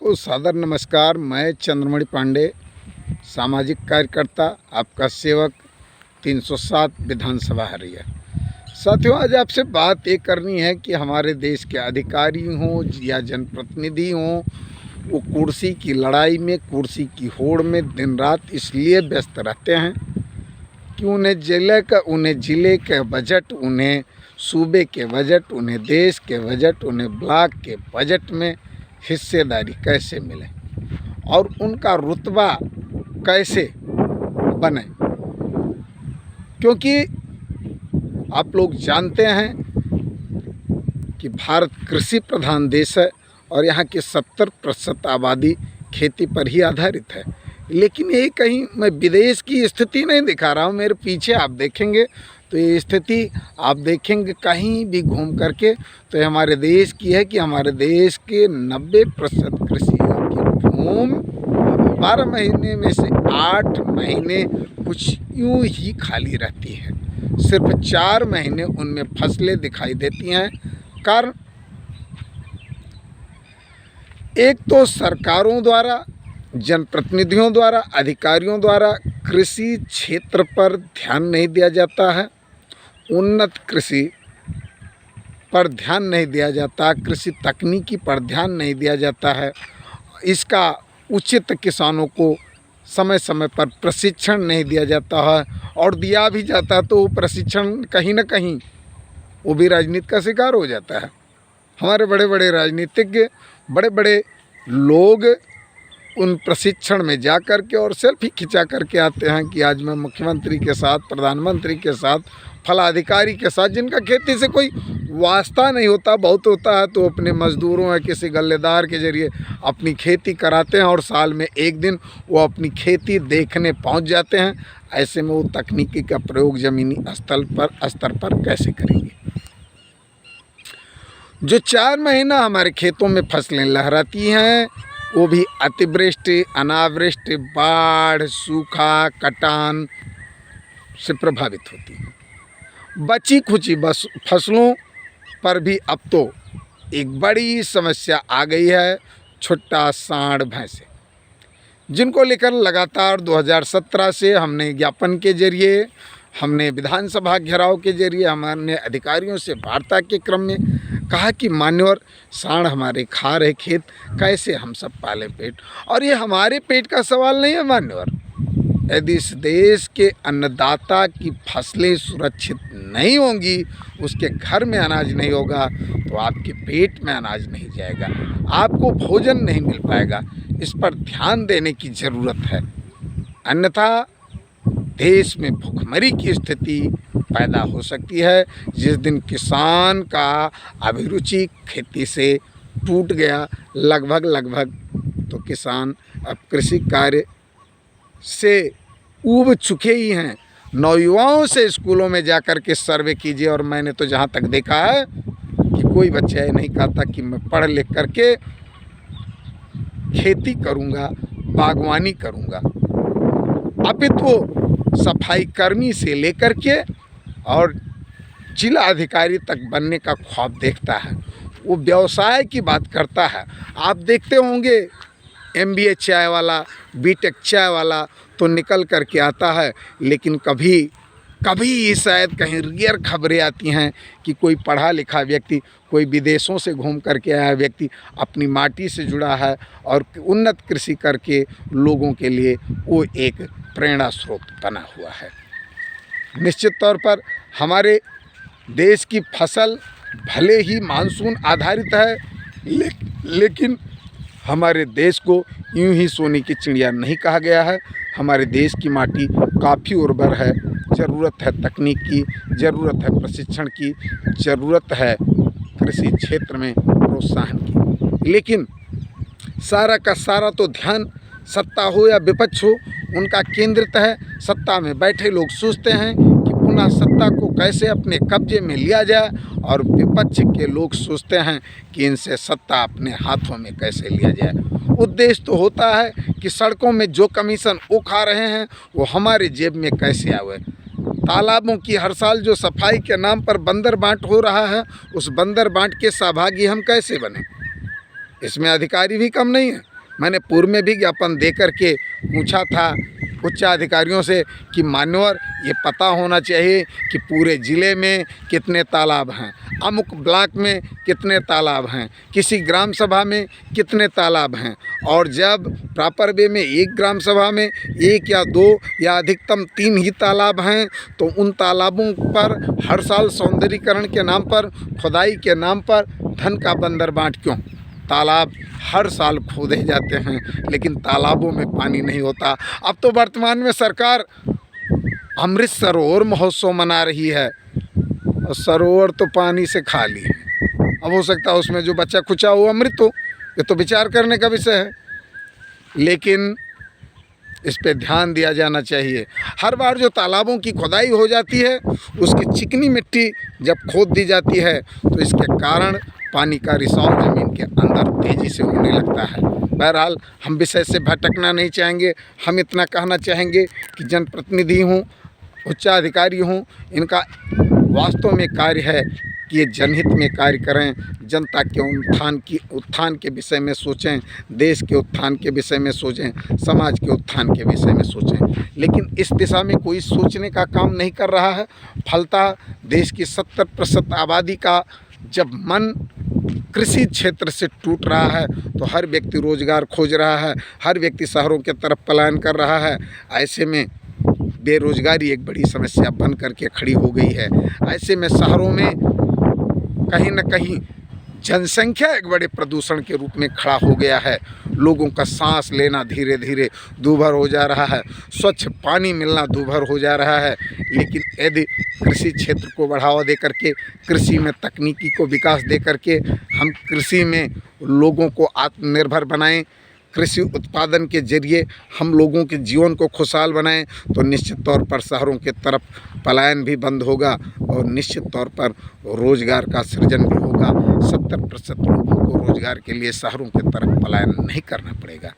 को सादर नमस्कार। मैं चंद्रमणि पांडे, सामाजिक कार्यकर्ता, आपका सेवक, 307 विधानसभा हरिया। साथियों, आज आपसे बात ये करनी है कि हमारे देश के अधिकारी हों या जनप्रतिनिधि हों, वो कुर्सी की लड़ाई में, कुर्सी की होड़ में दिन रात इसलिए व्यस्त रहते हैं कि उन्हें ज़िले के बजट, उन्हें सूबे के बजट, उन्हें देश के बजट, उन्हें ब्लॉक के बजट में हिस्सेदारी कैसे मिले और उनका रुतबा कैसे बने। क्योंकि आप लोग जानते हैं कि भारत कृषि प्रधान देश है और यहाँ की 70% आबादी खेती पर ही आधारित है। लेकिन ये कहीं मैं विदेश की स्थिति नहीं दिखा रहा हूँ। मेरे पीछे आप देखेंगे तो ये स्थिति आप देखेंगे कहीं भी घूम करके तो ये हमारे देश की है कि हमारे देश के 90% कृषियों की भूमि 12 महीने में से 8 महीने कुछ यूँ ही खाली रहती है। सिर्फ 4 महीने उनमें फसलें दिखाई देती हैं। कारण एक तो सरकारों द्वारा, जनप्रतिनिधियों द्वारा, अधिकारियों द्वारा कृषि क्षेत्र पर ध्यान नहीं दिया जाता है, उन्नत कृषि पर ध्यान नहीं दिया जाता, कृषि तकनीकी पर ध्यान नहीं दिया जाता है, इसका उचित किसानों को समय समय पर प्रशिक्षण नहीं दिया जाता है, और दिया भी जाता है तो वो प्रशिक्षण कहीं ना कहीं वो भी राजनीति का शिकार हो जाता है। हमारे बड़े बड़े राजनीतिज्ञ, बड़े बड़े लोग उन प्रशिक्षण में जा कर के और सेल्फी खिंचा करके आते हैं कि आज मैं मुख्यमंत्री के साथ, प्रधानमंत्री के साथ, फलाधिकारी के साथ, जिनका खेती से कोई वास्ता नहीं होता, बहुत होता है तो अपने मजदूरों या किसी गल्लेदार के ज़रिए अपनी खेती कराते हैं और साल में एक दिन वो अपनी खेती देखने पहुंच जाते हैं। ऐसे में वो तकनीकी का प्रयोग ज़मीनी स्तर पर कैसे करेंगे। जो 4 महीना हमारे खेतों में फसलें लहराती हैं वो भी अतिवृष्टि, अनावृष्टि, बाढ़, सूखा, कटान से प्रभावित होती हैं। बची खुची बस फसलों पर भी अब तो एक बड़ी समस्या आ गई है, छुट्टा सांड भैंसे, जिनको लेकर लगातार 2017 से हमने ज्ञापन के जरिए, हमने विधानसभा घेराव के जरिए, हमने अधिकारियों से वार्ता के क्रम में कहा कि मान्यवर सांड हमारे खा रहे खेत, कैसे हम सब पालें पेट। और ये हमारे पेट का सवाल नहीं है मान्यवर। यदि इस देश के अन्नदाता की फसलें सुरक्षित नहीं होंगी, उसके घर में अनाज नहीं होगा तो आपके पेट में अनाज नहीं जाएगा, आपको भोजन नहीं मिल पाएगा। इस पर ध्यान देने की ज़रूरत है, अन्यथा देश में भुखमरी की स्थिति पैदा हो सकती है। जिस दिन किसान का अभिरुचि खेती से टूट गया, लगभग तो किसान अब कृषि कार्य से ऊब चुके ही हैं। नौयुवाओं से स्कूलों में जाकर के सर्वे कीजिए और मैंने तो जहाँ तक देखा है कि कोई बच्चा ये नहीं कहता कि मैं पढ़ लिख करके खेती करूँगा, बागवानी करूँगा। अपितु वो सफाई कर्मी से लेकर के और जिला अधिकारी तक बनने का ख्वाब देखता है, वो व्यवसाय की बात करता है। आप देखते होंगे MBA चाय वाला, BTech चाय वाला तो निकल कर के आता है, लेकिन कभी शायद कहीं रियर खबरें आती हैं कि कोई पढ़ा लिखा व्यक्ति, कोई विदेशों से घूम करके आया व्यक्ति अपनी माटी से जुड़ा है और उन्नत कृषि करके लोगों के लिए वो एक प्रेरणा स्रोत बना हुआ है। निश्चित तौर पर हमारे देश की फसल भले ही मानसून आधारित है, लेकिन हमारे देश को यूं ही सोने की चिड़िया नहीं कहा गया है। हमारे देश की माटी काफ़ी उर्वर है, ज़रूरत है तकनीक की, ज़रूरत है प्रशिक्षण की, ज़रूरत है कृषि क्षेत्र में प्रोत्साहन की। लेकिन सारा का सारा तो ध्यान सत्ता हो या विपक्ष हो, उनका केंद्रित है। सत्ता में बैठे लोग सोचते हैं कि पुनः सत्ता को कैसे अपने कब्जे में लिया जाए, और विपक्ष के लोग सोचते हैं कि इनसे सत्ता अपने हाथों में कैसे लिया जाए। उद्देश्य तो होता है कि सड़कों में जो कमीशन वो खा रहे हैं वो हमारे जेब में कैसे आवे। तालाबों की हर साल जो सफाई के नाम पर बंदर बांट हो रहा है, उस बंदर बांट के सहभागी हम कैसे बने। इसमें अधिकारी भी कम नहीं है, मैंने पूर्व में भी ज्ञापन दे कर के पूछा था उच्च अधिकारियों से कि मान्यवर ये पता होना चाहिए कि पूरे ज़िले में कितने तालाब हैं, अमुक ब्लॉक में कितने तालाब हैं, किसी ग्राम सभा में कितने तालाब हैं। और जब प्रॉपर वे में एक ग्राम सभा में 1 या 2 या अधिकतम 3 ही तालाब हैं, तो उन तालाबों पर हर साल सौंदर्यीकरण के नाम पर, खुदाई के नाम पर धन का बंदरबांट क्यों? तालाब हर साल खोदे जाते हैं लेकिन तालाबों में पानी नहीं होता। अब तो वर्तमान में सरकार अमृत सरोवर महोत्सव मना रही है और सरोवर तो पानी से खाली है। अब हो सकता है उसमें जो बच्चा खुचा हो अमृत हो, ये तो विचार करने का विषय है। लेकिन इस पे ध्यान दिया जाना चाहिए। हर बार जो तालाबों की खुदाई हो जाती है, उसकी चिकनी मिट्टी जब खोद दी जाती है तो इसके कारण पानी का रिसाव ज़मीन के अंदर तेज़ी से होने लगता है। बहरहाल हम विषय से भटकना नहीं चाहेंगे। हम इतना कहना चाहेंगे कि जनप्रतिनिधि हों, उच्चाधिकारी हों, इनका वास्तव में कार्य है कि ये जनहित में कार्य करें, जनता के उत्थान के विषय में सोचें, देश के उत्थान के विषय में सोचें, समाज के उत्थान के विषय में सोचें। लेकिन इस दिशा में कोई सोचने का काम नहीं कर रहा है। फलतः देश की 70% आबादी का जब मन कृषि क्षेत्र से टूट रहा है तो हर व्यक्ति रोज़गार खोज रहा है, हर व्यक्ति शहरों की तरफ पलायन कर रहा है। ऐसे में बेरोज़गारी एक बड़ी समस्या बन करके खड़ी हो गई है। ऐसे में शहरों में कहीं न कहीं जनसंख्या एक बड़े प्रदूषण के रूप में खड़ा हो गया है। लोगों का सांस लेना धीरे धीरे दूभर हो जा रहा है, स्वच्छ पानी मिलना दूभर हो जा रहा है। लेकिन यदि कृषि क्षेत्र को बढ़ावा दे करके, कृषि में तकनीकी को विकास दे करके हम कृषि में लोगों को आत्मनिर्भर बनाएं, कृषि उत्पादन के जरिए हम लोगों के जीवन को खुशहाल बनाएं, तो निश्चित तौर पर शहरों के तरफ पलायन भी बंद होगा और निश्चित तौर पर रोज़गार का सृजन भी होगा। 70% लोगों को रोज़गार के लिए शहरों की तरफ पलायन नहीं करना पड़ेगा।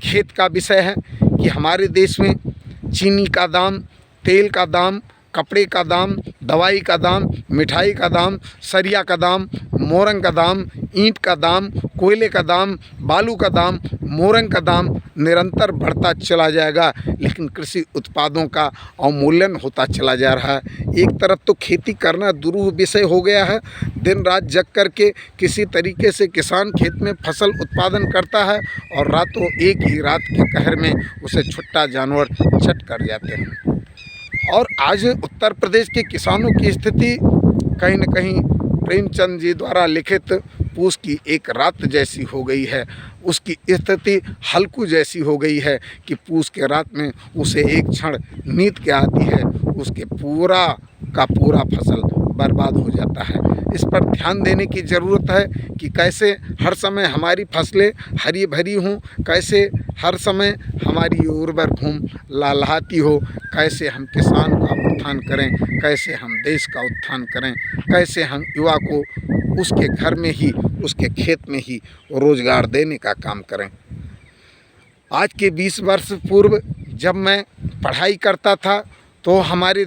खेत का विषय है कि हमारे देश में चीनी का दाम, तेल का दाम, कपड़े का दाम, दवाई का दाम, मिठाई का दाम, सरिया का दाम, मोरंग का दाम, ईंट का दाम, कोयले का दाम, बालू का दाम, मोरंग का दाम निरंतर बढ़ता चला जाएगा। लेकिन कृषि उत्पादों का अवमूल्यन होता चला जा रहा है। एक तरफ तो खेती करना दुरूह विषय हो गया है। दिन रात जग करके किसी तरीके से किसान खेत में फसल उत्पादन करता है और रातों एक ही रात के कहर में उसे छुट्टा जानवर चट कर जाते हैं। और आज उत्तर प्रदेश के किसानों की स्थिति कहीं न कहीं प्रेमचंद जी द्वारा लिखित पूस की एक रात जैसी हो गई है। उसकी स्थिति हल्कू जैसी हो गई है कि पूस के रात में उसे एक क्षण नींद क्या आती है, उसके पूरा का पूरा फसल बर्बाद हो जाता है। इस पर ध्यान देने की ज़रूरत है कि कैसे हर समय हमारी फसलें हरी भरी हों, कैसे हर समय हमारी उर्वर भूमि लहलहाती हो, कैसे हम किसान का उत्थान करें, कैसे हम देश का उत्थान करें, कैसे हम युवा को उसके घर में ही, उसके खेत में ही रोज़गार देने का काम करें। आज के 20 वर्ष पूर्व जब मैं पढ़ाई करता था तो हमारे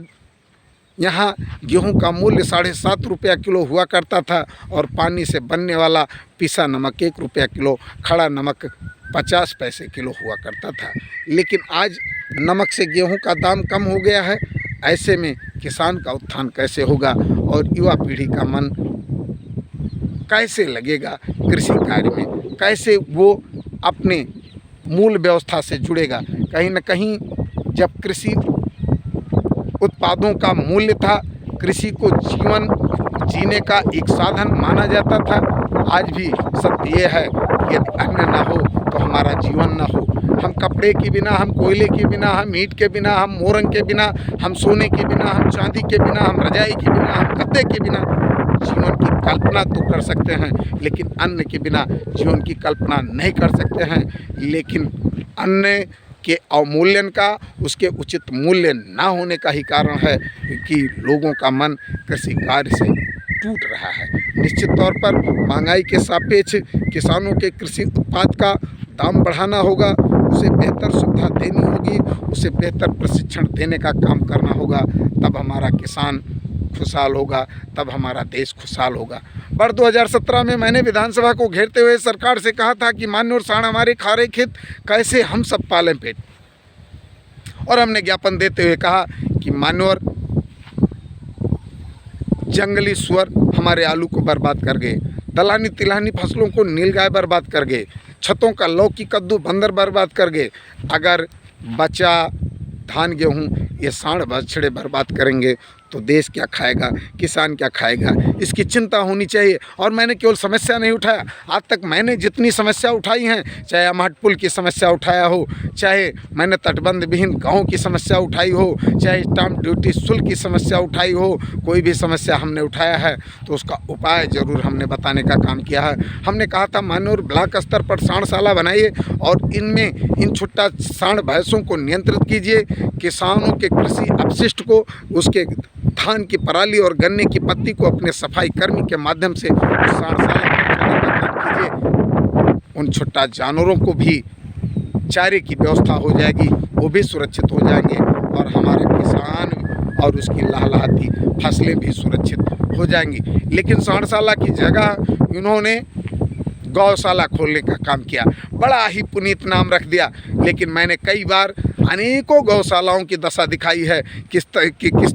यहाँ गेहूं का मूल्य 7.5 रुपया किलो हुआ करता था और पानी से बनने वाला पिसा नमक 1 रुपया किलो, खड़ा नमक 50 पैसे किलो हुआ करता था। लेकिन आज नमक से गेहूं का दाम कम हो गया है। ऐसे में किसान का उत्थान कैसे होगा और युवा पीढ़ी का मन कैसे लगेगा कृषि कार्य में, कैसे वो अपने मूल व्यवस्था से जुड़ेगा। कहीं न कहीं जब कृषि उत्पादों का मूल्य था, कृषि को जीवन जीने का एक साधन माना जाता था। आज भी सत्य ये है कि यदि अन्न ना हो तो हमारा जीवन ना हो। हम कपड़े के बिना, हम कोयले के बिना, हम ईंट के बिना, हम मोरंग के बिना, हम सोने के बिना, हम चांदी के बिना, हम रजाई के बिना, हम गद्दे के बिना जीवन की कल्पना तो कर सकते हैं, लेकिन अन्न के बिना जीवन की कल्पना नहीं कर सकते हैं। लेकिन अन्न के अवमूल्यन का, उसके उचित मूल्य ना होने का ही कारण है कि लोगों का मन कृषि कार्य से टूट रहा है। निश्चित तौर पर महंगाई के सापेक्ष किसानों के कृषि उत्पाद का दाम बढ़ाना होगा, उसे बेहतर सुविधा देनी होगी, उसे बेहतर प्रशिक्षण देने का काम करना होगा। तब हमारा किसान खुशहाल होगा, तब हमारा देश खुशहाल होगा। वर्ष 2017 में मैंने विधानसभा को घेरते हुए सरकार से कहा था कि मान्य और साढ़ हमारे खारे खेत कैसे हम सब पालें पेट, और हमने ज्ञापन देते हुए कहा कि मान्य और जंगली सुअर हमारे आलू को बर्बाद कर गए, दलहनी तिलहनी फसलों को नीलगाय बर्बाद कर गए, छतों का लौकी कद्दू बंदर बर्बाद कर गए। अगर बचा धान गेहूँ ये सांड बछड़े बर्बाद करेंगे तो देश क्या खाएगा, किसान क्या खाएगा, इसकी चिंता होनी चाहिए। और मैंने केवल समस्या नहीं उठाया, आज तक मैंने जितनी समस्या उठाई हैं, चाहे अमहट पुल की समस्या उठाया हो, चाहे मैंने तटबंध विहीन गाँव की समस्या उठाई हो, चाहे स्टाम्प ड्यूटी शुल्क की समस्या उठाई हो, कोई भी समस्या हमने उठाया है तो उसका उपाय ज़रूर हमने बताने का काम किया है। हमने कहा था मानोर ब्लॉक स्तर पर सांडशाला बनाइए और इनमें इन छुट्टा सांड भैंसों को नियंत्रित कीजिए, किसानों के कृषि अपशिष्ट को, उसके धान की पराली और गन्ने की पत्ती को अपने सफाई कर्मी के माध्यम से सांडशाला पहुंचाने का काम कीजिए। उन छुट्टा जानवरों को भी चारे की व्यवस्था हो जाएगी, वो भी सुरक्षित हो जाएंगे और हमारा किसान और उसकी लहलहाती फसलें भी सुरक्षित हो जाएंगी। लेकिन सांडशाला की जगह इन्होंने गौशाला खोलने का काम किया, बड़ा ही पुनीत नाम रख दिया। लेकिन मैंने कई बार अनेकों गौशालाओं की दशा दिखाई है, किस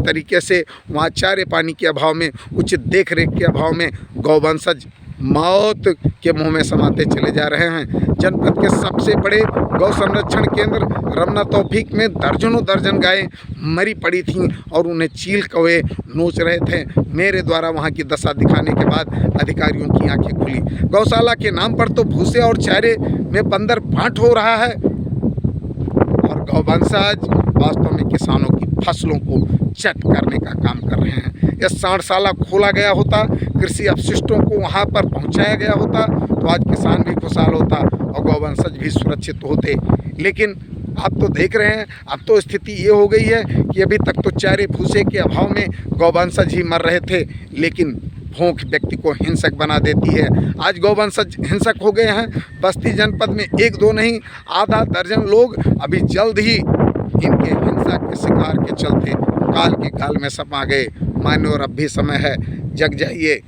तरीके से वहाँ चारे पानी के अभाव में, उचित देख रेख के अभाव में गौवंशज मौत के मुंह में समाते चले जा रहे हैं। जनपद के सबसे बड़े गौ संरक्षण केंद्र रमना तौफीक में दर्जनों दर्जन गायें मरी पड़ी थीं और उन्हें चील कौवे नोच रहे थे। मेरे द्वारा वहां की दशा दिखाने के बाद अधिकारियों की आंखें खुली। गौशाला के नाम पर तो भूसे और चारे में बंदर बांट हो रहा है और गौवंशज वास्तव में किसानों की फसलों को चट करने का काम कर रहे हैं। यह सांडशाला खोला गया होता, कृषि अपशिष्टों को वहाँ पर पहुँचाया गया होता तो आज किसान भी खुशहाल होता और गौवंशज भी सुरक्षित होते। लेकिन आप तो देख रहे हैं, अब तो स्थिति ये हो गई है कि अभी तक तो चारे भूसे के अभाव में गौवंशज ही मर रहे थे, लेकिन भूख व्यक्ति को हिंसक बना देती है। आज गौवंशज हिंसक हो गए हैं। बस्ती जनपद में एक दो नहीं, आधा दर्जन लोग अभी जल्द ही इनके हिंसा के शिकार के चलते काल के काल में समा गए। मान्य और अब भी समय है, जग जाइए।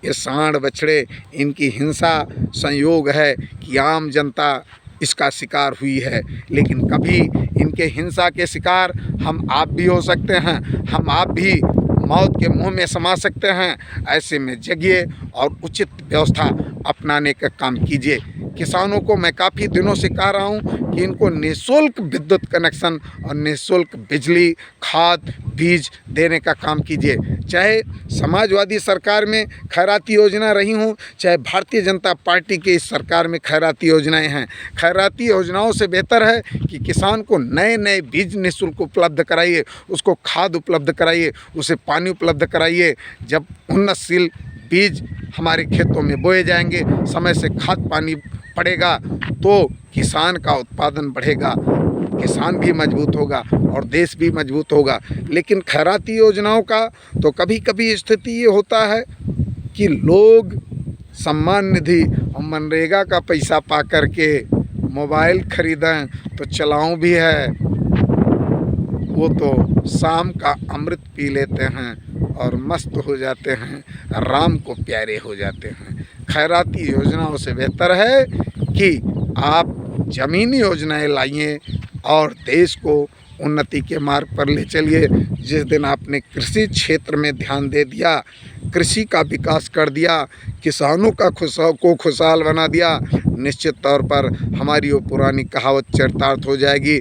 ये सांड बछड़े इनकी हिंसा संयोग है कि आम जनता इसका शिकार हुई है, लेकिन कभी इनके हिंसा के शिकार हम आप भी हो सकते हैं, हम आप भी मौत के मुंह में समा सकते हैं। ऐसे में जगिए और उचित व्यवस्था अपनाने का काम कीजिए। किसानों को मैं काफ़ी दिनों से कह रहा हूँ कि इनको निःशुल्क विद्युत कनेक्शन और निःशुल्क बिजली, खाद, बीज देने का काम कीजिए। चाहे समाजवादी सरकार में खैराती योजना रही हों, चाहे भारतीय जनता पार्टी की इस सरकार में खैराती योजनाएं हैं। खैराती योजनाओं से बेहतर है कि किसान को नए नए बीज निःशुल्क उपलब्ध कराइए, उसको खाद उपलब्ध कराइए, उसे पानी उपलब्ध कराइए। जब उन्नतशील बीज हमारे खेतों में बोए जाएंगे, समय से खाद पानी पड़ेगा तो किसान का उत्पादन बढ़ेगा, किसान भी मजबूत होगा और देश भी मजबूत होगा। लेकिन खैराती योजनाओं का तो कभी कभी स्थिति ये होता है कि लोग सम्मान निधि और मनरेगा का पैसा पा करके मोबाइल खरीदें तो चलाऊं भी है, वो तो शाम का अमृत पी लेते हैं और मस्त हो जाते हैं, राम को प्यारे हो जाते हैं। खैराती योजनाओं से बेहतर है कि आप ज़मीनी योजनाएं लाइए और देश को उन्नति के मार्ग पर ले चलिए। जिस दिन आपने कृषि क्षेत्र में ध्यान दे दिया, कृषि का विकास कर दिया, किसानों का खुशहाल बना दिया, निश्चित तौर पर हमारी वो पुरानी कहावत चरितार्थ हो जाएगी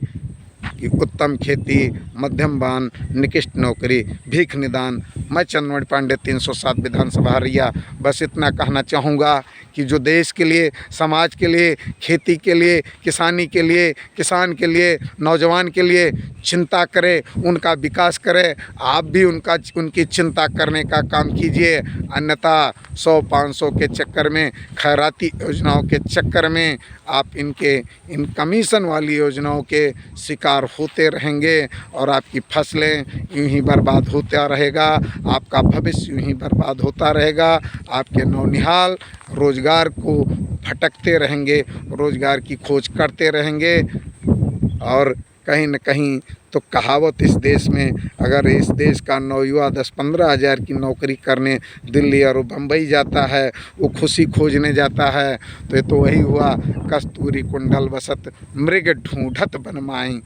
कि उत्तम खेती, मध्यम बान, निकृष्ट नौकरी, भीख निदान। मैं चंद्रमणि पांडे 307 विधानसभा हरिया बस इतना कहना चाहूँगा कि जो देश के लिए, समाज के लिए, खेती के लिए, किसानी के लिए, किसान के लिए, नौजवान के लिए चिंता करे, उनका विकास करे, आप भी उनकी चिंता करने का काम कीजिए। अन्यथा 100-500 के चक्कर में, खैराती योजनाओं के चक्कर में आप इन कमीशन वाली योजनाओं के शिकार होते रहेंगे और आपकी फसलें यूं ही बर्बाद होता रहेगा, आपका भविष्य यूं ही बर्बाद होता रहेगा। आपके नौनिहाल रोज़गार को भटकते रहेंगे, रोज़गार की खोज करते रहेंगे और कहीं न कहीं तो कहावत इस देश में, अगर इस देश का नौयुवा 10-15 हज़ार की नौकरी करने दिल्ली और बम्बई जाता है, वो खुशी खोजने जाता है, तो ये तो वही हुआ, कस्तूरी कुंडल बसत मृग ढूंढत बनमाई,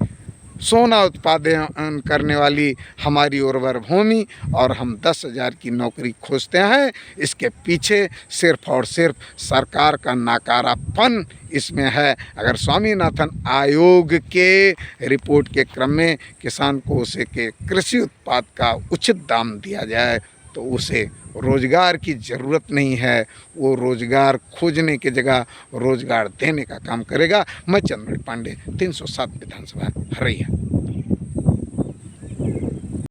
सोना उत्पादन करने वाली हमारी उर्वर भूमि, और हम 10,000 की नौकरी खोजते हैं। इसके पीछे सिर्फ और सिर्फ सरकार का नाकारापन इसमें है। अगर स्वामीनाथन आयोग के रिपोर्ट के क्रम में किसान को उसे के कृषि उत्पाद का उचित दाम दिया जाए तो उसे रोज़गार की ज़रूरत नहीं है, वो रोज़गार खोजने की जगह रोज़गार देने का काम करेगा। मैं चंद्रमणि पांडे, 307 विधानसभा, हरैया।